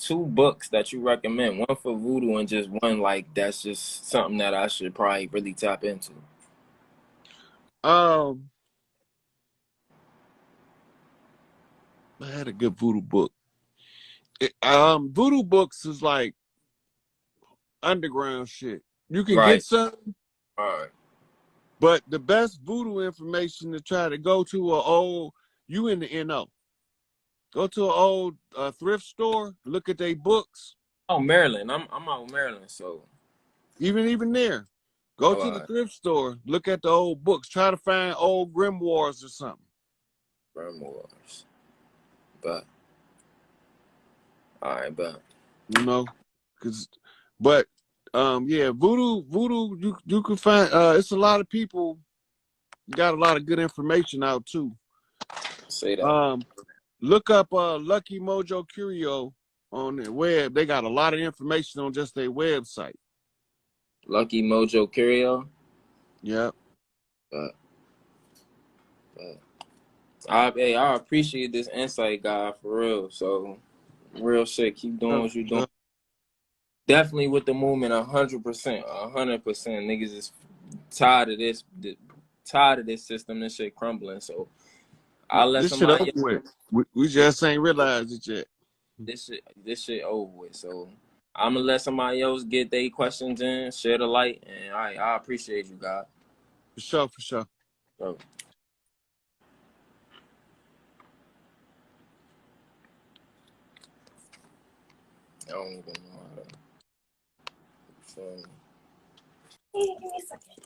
two books that you recommend? One for voodoo and just one like that's just something that I should probably really tap into. Um, I had a good voodoo book. Voodoo books is like underground shit. You can Right. get some, All right. but the best voodoo information to try to go to a old, you in the NO. Go to an old thrift store, look at their books. Oh, Maryland. I'm out Maryland, so. Even there. Go All to the right. thrift store, look at the old books. Try to find old grimoires or something. Grimoires. But. All right, but. You know, but yeah, voodoo, you can find. It's a lot of people got a lot of good information out too. Say that. Look up Lucky Mojo Curio on their web. They got a lot of information on just their website. Lucky Mojo Curio. Yeah. But I appreciate this insight, guy, for real. So, real shit. Keep doing what you're doing. Definitely with the movement, 100%, 100%. Niggas is tired of this, tired of this system. This shit crumbling. So, I'll let This shit somebody. over with. We just ain't realized it yet. This shit over with. So, I'm gonna let somebody else get their questions in, share the light, and I appreciate you, God. For sure, for sure. Bro. I don't even know how to. Hey, give me a second.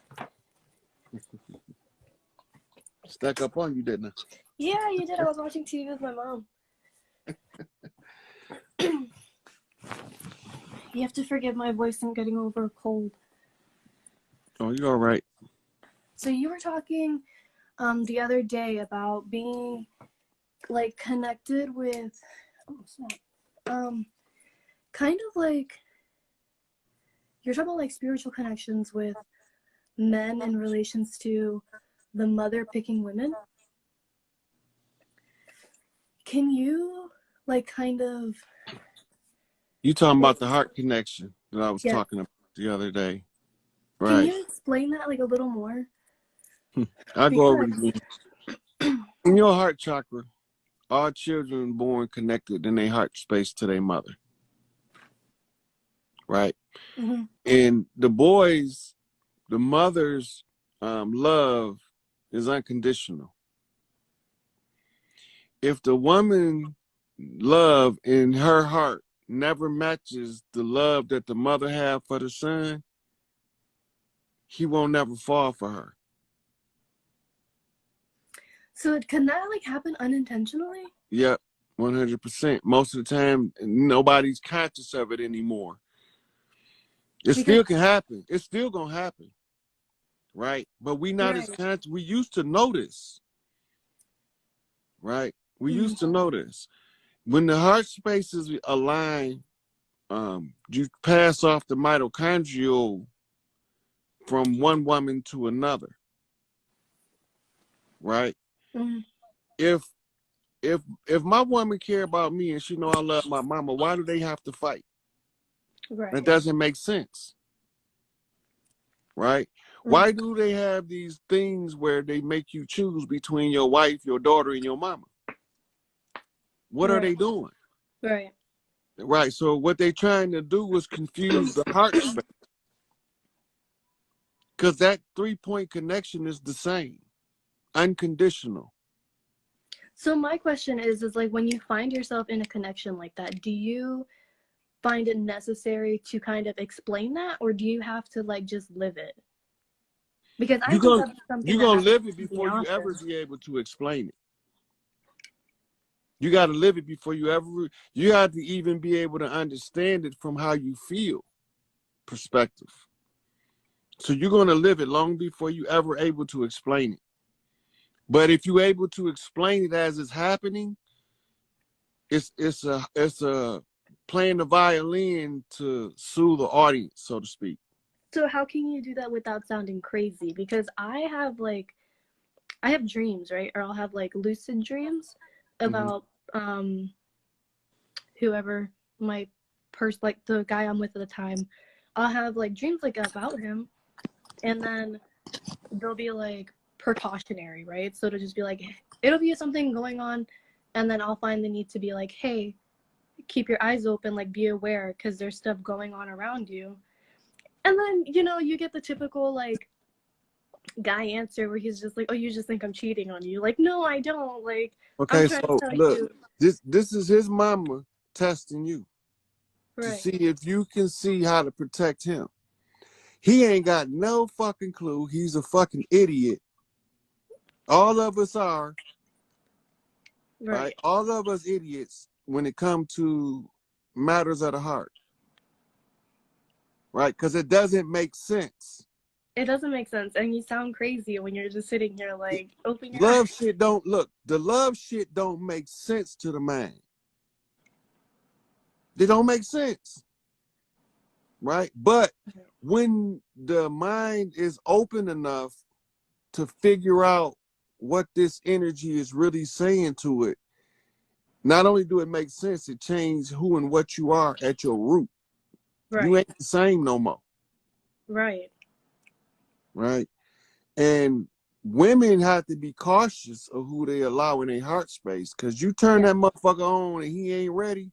Stuck up on you, didn't I? Yeah, you did. I was watching TV with my mom. You have to forgive my voice. I'm getting over a cold. Oh, you're all right. So you were talking the other day about being like connected with kind of like you're talking about like spiritual connections with men in relations to the mother picking women. Can you like kind of You talking about the heart connection that I was talking about the other day. Right. Can you explain that like a little more? I'll go over it again. In your heart chakra, all children born connected in their heart space to their mother. Right? Mm-hmm. And the boys, the mother's love is unconditional. If the woman love in her heart never matches the love that the mother have for the son, he won't never fall for her. So can that like happen unintentionally? Yep, 100%. Most of the time, nobody's conscious of it anymore. It still can happen. It's still gonna happen, right? But we not as conscious. We used to notice, right? We used to notice when the heart spaces align. You pass off the mitochondrial from one woman to another, right? Mm-hmm. If my woman care about me and she know I love my mama, why do they have to fight? Right. That doesn't make sense, right? Mm-hmm. Why do they have these things where they make you choose between your wife, your daughter, and your mama? What are they doing? Right. Right. So what they're trying to do is confuse the heart space. Because that 3-point connection is the same. Unconditional. So my question is like when you find yourself in a connection like that, do you find it necessary to kind of explain that, or do you have to like just live it? Because I think that's something you're gonna live it before you ever be able to explain it. You got to live it before you have to even be able to understand it from how you feel perspective. So you're going to live it long before you ever able to explain it. But if you're able to explain it as it's happening, it's a playing the violin to soothe the audience, so to speak. So how can you do that without sounding crazy? Because I have dreams, right? Or I'll have like lucid dreams about whoever my like the guy I'm with at the time, I'll have like dreams like about him, and then they'll be like precautionary, right? So it'll just be like, it'll be something going on, and then I'll find the need to be like, hey, keep your eyes open, like be aware, because there's stuff going on around you. And then, you know, you get the typical like guy answer where he's just like, oh, you just think I'm cheating on you. Like, no, I don't. Like, I'm Okay, trying to so tell look, you. this is his mama testing you to Right. see if you can see how to protect him. He ain't got no fucking clue. He's a fucking idiot. All of us are, right? Right. All of us idiots when it comes to matters of the heart, right? Because it doesn't make sense. It doesn't make sense. And you sound crazy when you're just sitting here like, open your Love eyes. shit don't look. The love shit don't make sense to the mind. They don't make sense, right? But when the mind is open enough to figure out what this energy is really saying to it, not only do it make sense, it changes who and what you are at your root. Right. You ain't the same no more. Right. Right? And women have to be cautious of who they allow in their heart space. Because you turn that motherfucker on and he ain't ready.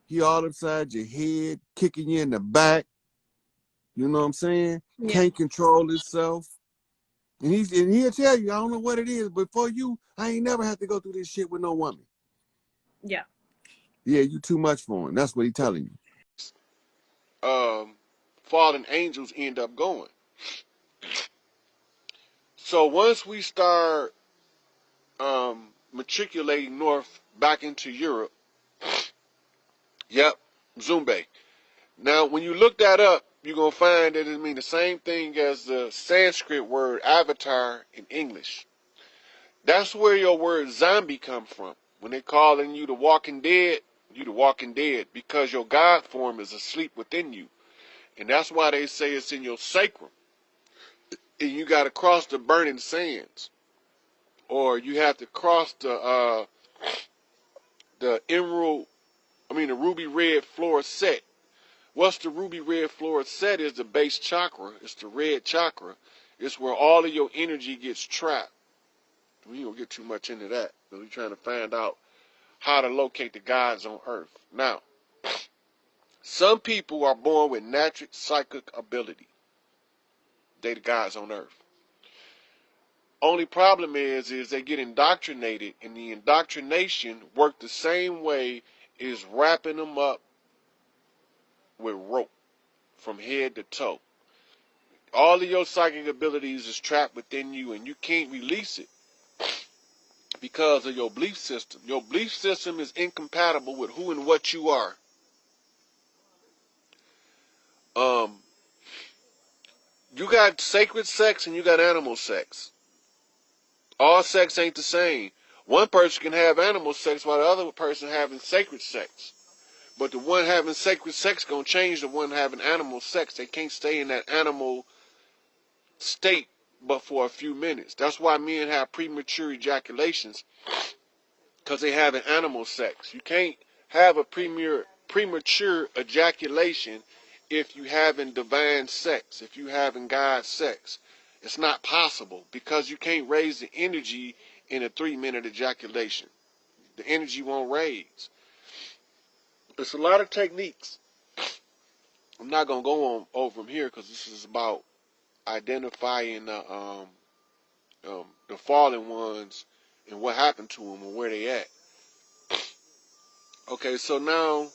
He all upside your head, kicking you in the back. You know what I'm saying? Yeah. Can't control himself. And he'll tell you, I don't know what it is, but for you, I ain't never had to go through this shit with no woman. Yeah. Yeah, you too much for him. That's what he's telling you. Fallen angels end up going. So once we start matriculating north back into Europe, yep, Zumbe. Now, when you look that up, you're going to find that it means the same thing as the Sanskrit word avatar in English. That's where your word zombie come from. When they calling you the walking dead, you the walking dead because your God form is asleep within you. And that's why they say it's in your sacrum. And you got to cross the burning sands. Or you have to cross the the ruby red floor set. What's the ruby red floor set is the base chakra. It's the red chakra. It's where all of your energy gets trapped. We don't get too much into that. But we're trying to find out how to locate the gods on earth. Now, some people are born with natural psychic ability. They the gods on earth. Only problem is they get indoctrinated, and the indoctrination work the same way as wrapping them up with rope from head to toe. All of your psychic abilities is trapped within you, and you can't release it because of your belief system. Your belief system is incompatible with who and what you are. You got sacred sex and you got animal sex. All sex ain't the same. One person can have animal sex while the other person having sacred sex. But the one having sacred sex gonna change the one having animal sex. They can't stay in that animal state but for a few minutes. That's why men have premature ejaculations, because they have an animal sex. You can't have a premature ejaculation if you having divine sex, if you having God sex. It's not possible because you can't raise the energy in a 3-minute ejaculation. The energy won't raise. There's a lot of techniques. I'm not gonna go on over them here because this is about identifying the fallen ones and what happened to them and where they at. Okay, so now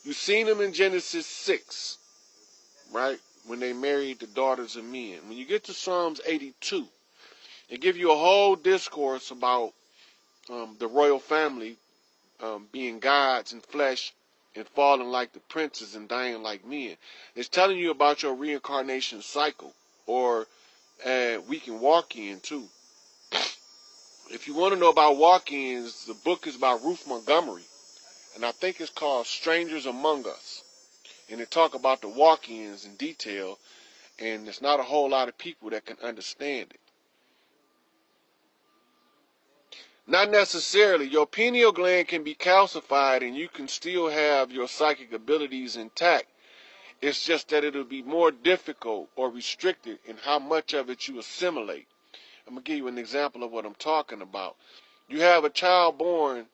you've seen them in Genesis 6, right? When they married the daughters of men. When you get to Psalms 82, it gives you a whole discourse about the royal family being gods in flesh and falling like the princes and dying like men. It's telling you about your reincarnation cycle, or we can walk in too. If you want to know about walk-ins, the book is by Ruth Montgomery, and I think it's called Strangers Among Us. And it talk about the walk-ins in detail, and there's not a whole lot of people that can understand it. Not necessarily. Your pineal gland can be calcified and you can still have your psychic abilities intact. It's just that it'll be more difficult or restricted in how much of it you assimilate. I'm going to give you an example of what I'm talking about. You have a child born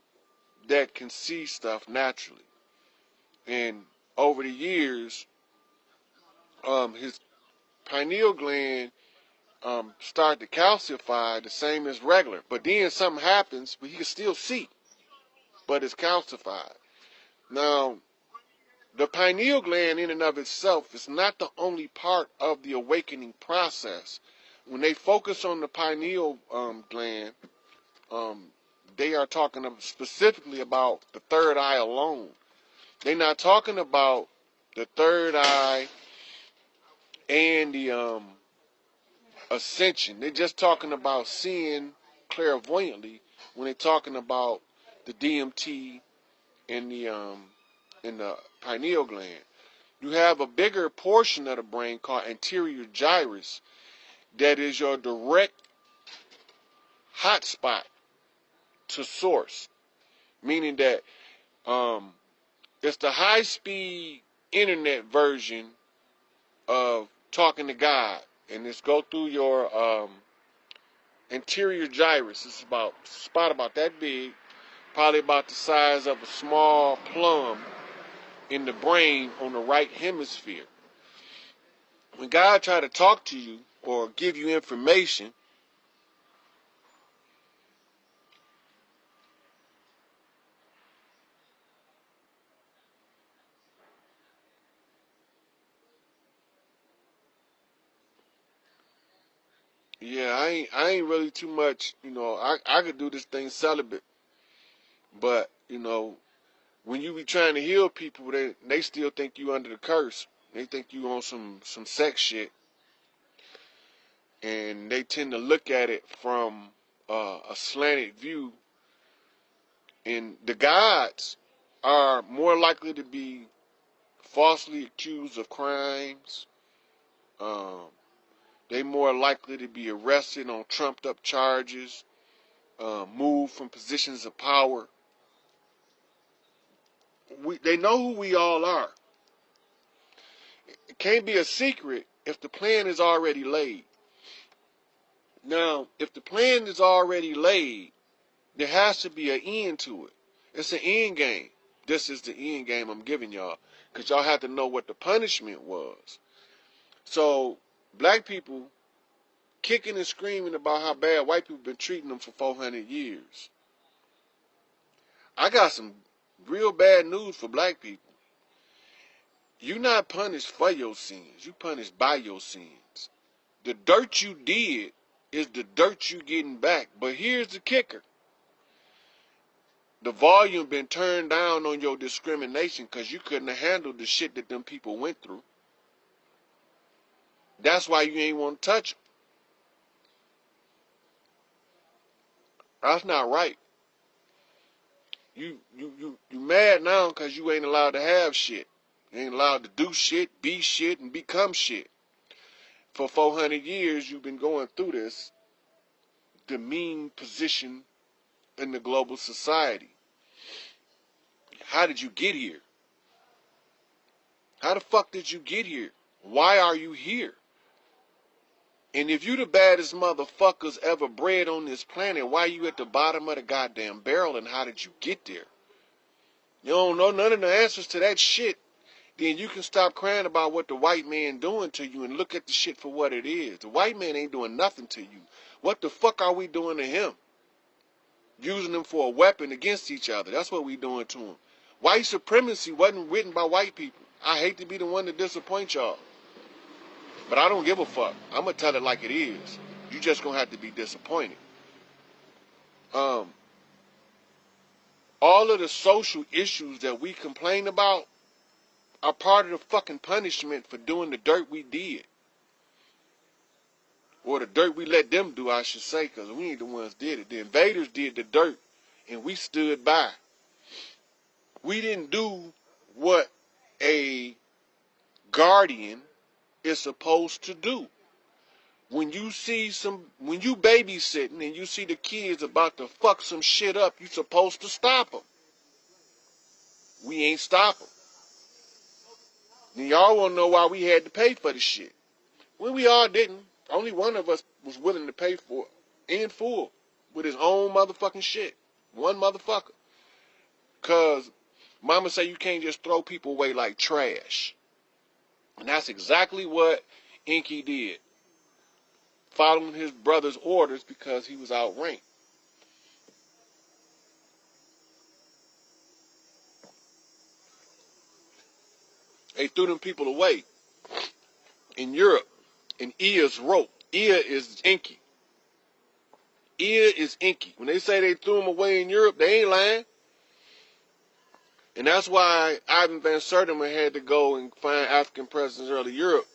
that can see stuff naturally. And over the years, his pineal gland start to calcify the same as regular. But then something happens, but he can still see, but it's calcified. Now, the pineal gland in and of itself is not the only part of the awakening process. When they focus on the pineal gland, they are talking specifically about the third eye alone. They're not talking about the third eye and the ascension. They're just talking about seeing clairvoyantly when they're talking about the DMT and the pineal gland. You have a bigger portion of the brain called anterior gyrus that is your direct hotspot to source, meaning that it's the high-speed internet version of talking to God, and it's go through your anterior gyrus. It's about a spot about that big, probably about the size of a small plum in the brain on the right hemisphere. When God try to talk to you or give you information, yeah, I ain't really too much, I could do this thing celibate, but when you be trying to heal people, they still think you under the curse. They think you on some sex shit, and they tend to look at it from a slanted view. And the gods are more likely to be falsely accused of crimes. They more likely to be arrested on trumped up charges, moved from positions of power. They know who we all are. It can't be a secret if the plan is already laid. Now, if the plan is already laid, there has to be an end to it. It's an end game. This is the end game I'm giving y'all, because y'all have to know what the punishment was. So, black people kicking and screaming about how bad white people been treating them for 400 years. I got some real bad news for black people. You're not punished for your sins. You punished by your sins. The dirt you did is the dirt you getting back. But here's the kicker. The volume been turned down on your discrimination because you couldn't have handled the shit that them people went through. That's why you ain't want to touch them. That's not right. You mad now because you ain't allowed to have shit. You ain't allowed to do shit, be shit, and become shit. For 400 years, you've been going through this demeaning position in the global society. How did you get here? How the fuck did you get here? Why are you here? And if you the baddest motherfuckers ever bred on this planet, why you at the bottom of the goddamn barrel, and how did you get there? You don't know none of the answers to that shit, then you can stop crying about what the white man doing to you and look at the shit for what it is. The white man ain't doing nothing to you. What the fuck are we doing to him? Using them for a weapon against each other. That's what we doing to him. White supremacy wasn't written by white people. I hate to be the one to disappoint y'all, but I don't give a fuck. I'm going to tell it like it is. You just going to have to be disappointed. All of the social issues that we complain about are part of the fucking punishment for doing the dirt we did. Or the dirt we let them do, I should say, because we ain't the ones did it. The invaders did the dirt, and we stood by. We didn't do what a guardian is supposed to do. when you babysitting and you see the kids about to fuck some shit up, you supposed to stop them. We ain't stop them. And y'all want to know why we had to pay for the shit. Well, we all didn't. Only one of us was willing to pay for it in full with his own motherfucking shit. One motherfucker. Because mama say you can't just throw people away like trash. And that's exactly what Inky did. Following his brother's orders because he was outranked. They threw them people away in Europe. And Ears wrote. Ear is Inky. Ear is Inky. When they say they threw them away in Europe, they ain't lying. And that's why Ivan Van Sertima had to go and find African presidents early Europe.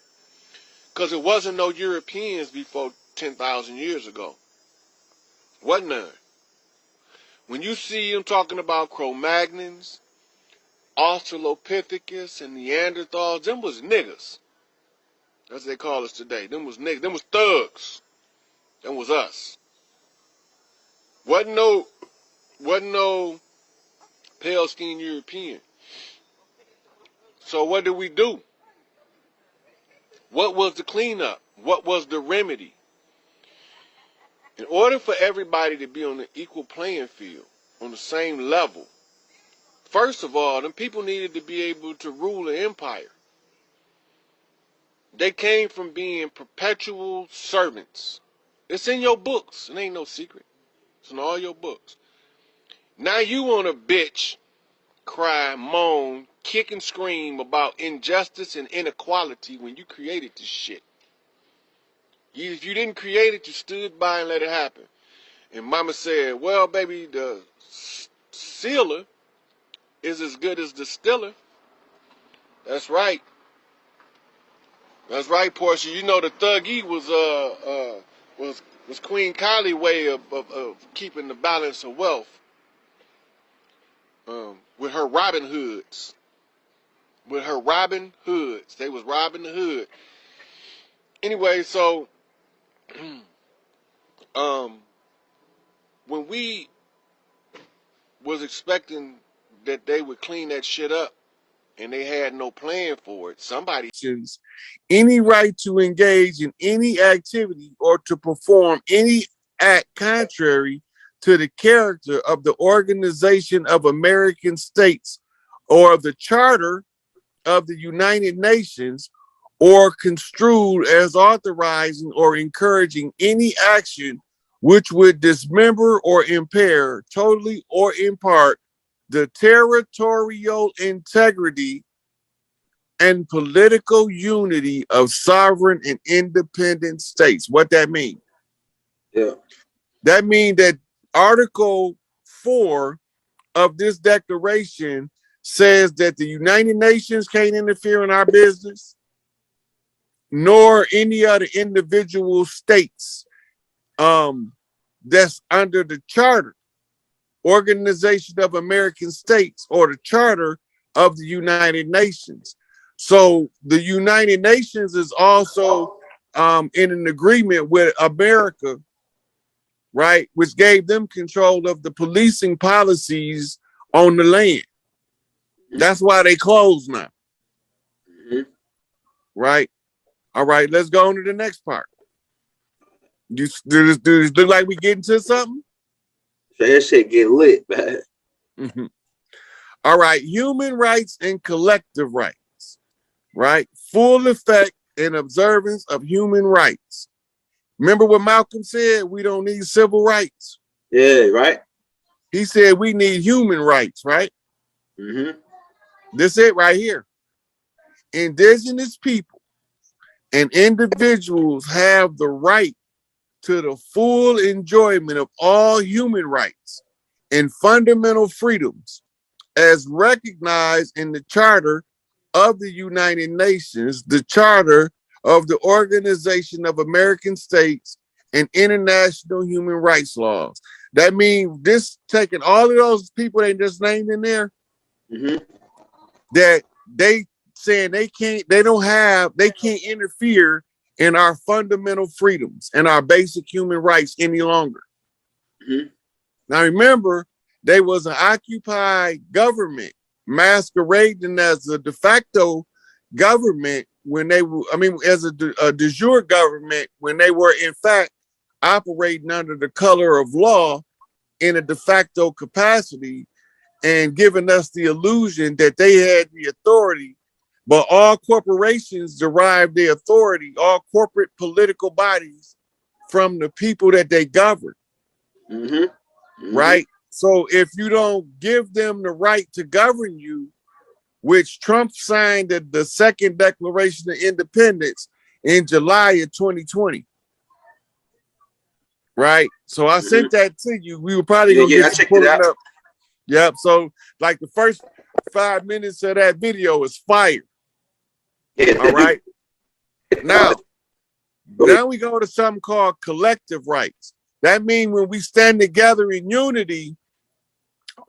Because there wasn't no Europeans before 10,000 years ago. Wasn't none. When you see them talking about Cro-Magnons, Australopithecus, and Neanderthals, them was niggas. That's what they call us today. Them was niggas. Them was thugs. Them was us. Wasn't no pale-skinned European. So what did we do? What was the cleanup? What was the remedy? In order for everybody to be on an equal playing field, on the same level, first of all, them people needed to be able to rule an empire. They came from being perpetual servants. It's in your books. It ain't no secret. It's in all your books. Now you want to bitch, cry, moan, kick and scream about injustice and inequality when you created this shit. If you didn't create it, you stood by and let it happen. And mama said, well, baby, the sealer is as good as the stiller. That's right. That's right, Portia. You know the Thuggy was Queen Kylie's way of keeping the balance of wealth. With her Robin Hoods. With her Robin Hoods. They was robbing the hood. Anyway, so when we was expecting that they would clean that shit up and they had no plan for it, somebody any right to engage in any activity or to perform any act contrary to the character of the Organization of American States or of the Charter of the United Nations, or construed as authorizing or encouraging any action which would dismember or impair, totally or in part, the territorial integrity and political unity of sovereign and independent states. What that mean? Yeah. That means that Article 4 of this declaration says that the United Nations can't interfere in our business, nor any other individual states that's under the Charter, Organization of American States, or the Charter of the United Nations. So the United Nations is also in an agreement with America, right, which gave them control of the policing policies on the land. That's why they closed now. Mm-hmm. Right? All right, let's go on to the next part. Does this look like we getting to something? That shit get lit, man. Mm-hmm. All right, human rights and collective rights, right? Full effect and observance of human rights. Remember what Malcolm said? We don't need civil rights. Yeah, right. He said we need human rights, right? Mm-hmm. This it right here. Indigenous people and individuals have the right to the full enjoyment of all human rights and fundamental freedoms as recognized in the Charter of the United Nations, the Charter of the Organization of American States, and international human rights laws. That means this taking all of those people they just named in there, mm-hmm. that they saying they can't interfere in our fundamental freedoms and our basic human rights any longer. Mm-hmm. Now remember, they was an occupied government masquerading as a de facto government when they were, I mean, as a de jure government when they were in fact operating under the color of law in a de facto capacity and giving us the illusion that they had the authority. But all corporations derive their authority, all corporate political bodies, from the people that they govern. Mm-hmm. Mm-hmm. Right? So if you don't give them the right to govern you, which Trump signed the second Declaration of Independence in July of 2020. Right? So I sent that to you. We were probably gonna get you pulling up. Yep. So like the first 5 minutes of that video is fire. All right. Now we go to something called collective rights. That means when we stand together in unity,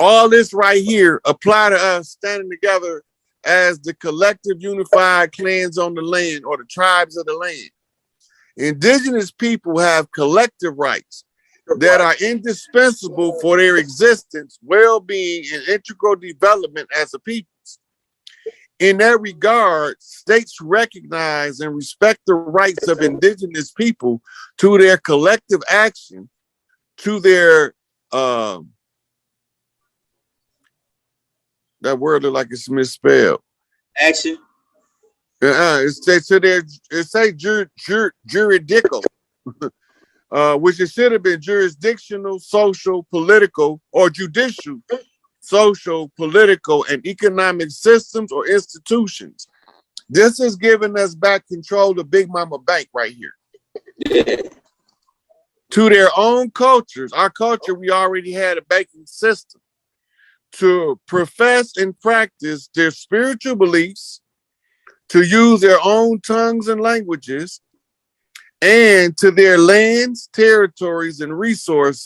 all this right here apply to us standing together as the collective unified clans on the land or the tribes of the land. Indigenous people have collective rights that are indispensable for their existence, well-being, and integral development as a people. In that regard, states recognize and respect the rights of indigenous people to their collective action, to their that word look like it's misspelled. Action. It say juridical, which it should have been jurisdictional, social, political, or judicial, social, political, and economic systems or institutions. This is giving us back control of Big Mama Bank right here. Yeah. To their own cultures. Our culture, we already had a banking system. To profess and practice their spiritual beliefs, to use their own tongues and languages, and to their lands, territories, and resources